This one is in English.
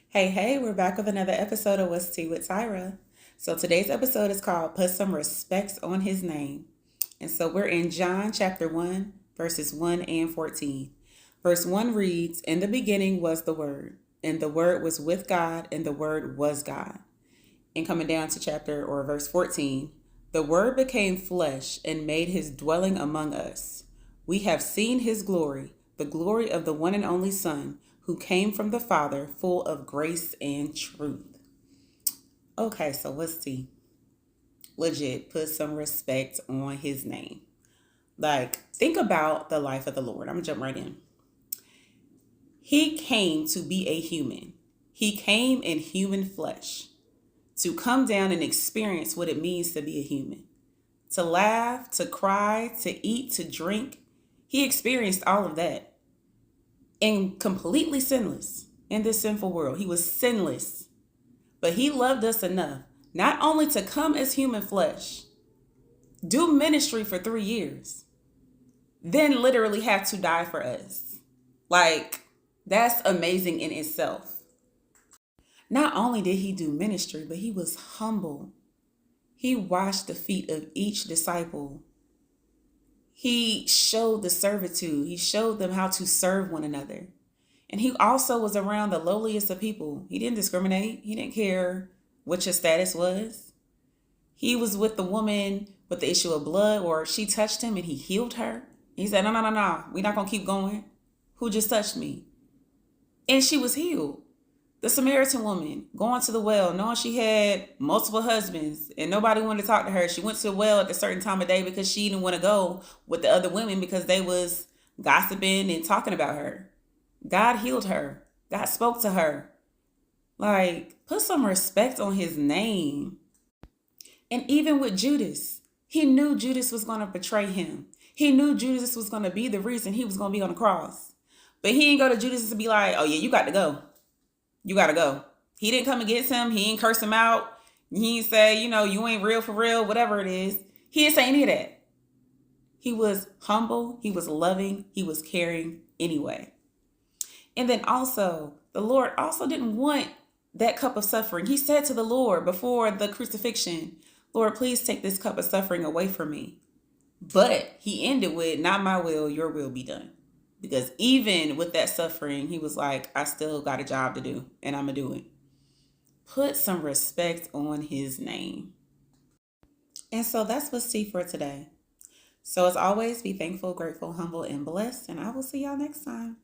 Hey, we're back with another episode of What's Tea with Tyra. So today's episode is called Put Some Respects on His Name. And so we're in John chapter 1, verses 1 and 14. Verse 1 reads, "In the beginning was the Word, and the Word was with God, and the Word was God." And coming down to chapter or verse 14, "The Word became flesh and made his dwelling among us. We have seen his glory, the glory of the one and only Son, who came from the Father, full of grace and truth." Okay, so let's see. Legit, put some respect on his name. Like, think about the life of the Lord. I'm gonna jump right in. He came to be a human. He came in human flesh to come down and experience what it means to be a human. To laugh, to cry, to eat, to drink. He experienced all of that. And completely sinless in this sinful world. He was sinless. But he loved us enough not only to come as human flesh, do ministry for 3 years, then literally have to die for us. Like, that's amazing in itself. Not only did he do ministry, but he was humble. He washed the feet of each disciple. He showed the servitude. He showed them how to serve one another. And he also was around the lowliest of people. He didn't discriminate. He didn't care what your status was. He was with the woman with the issue of blood, or she touched him and he healed her. He said, no. We're not going to keep going. Who just touched me? And she was healed. The Samaritan woman going to the well, knowing she had multiple husbands and nobody wanted to talk to her. She went to the well at a certain time of day because she didn't want to go with the other women because they was gossiping and talking about her. God healed her. God spoke to her. Like, put some respect on his name. And even with Judas, he knew Judas was going to betray him. He knew Judas was going to be the reason he was going to be on the cross. But he didn't go to Judas to be like, oh yeah, you got to go. You got to go. He didn't come against him. He didn't curse him out. He didn't say, you ain't real for real, whatever it is. He didn't say any of that. He was humble. He was loving. He was caring anyway. And then also, the Lord also didn't want that cup of suffering. He said to the Lord before the crucifixion, "Lord, please take this cup of suffering away from me." But he ended with, "Not my will, your will be done." Because even with that suffering, he was like, I still got a job to do and I'm going to do it. Put some respect on his name. And so that's what's tea for today. So as always, be thankful, grateful, humble, and blessed. And I will see y'all next time.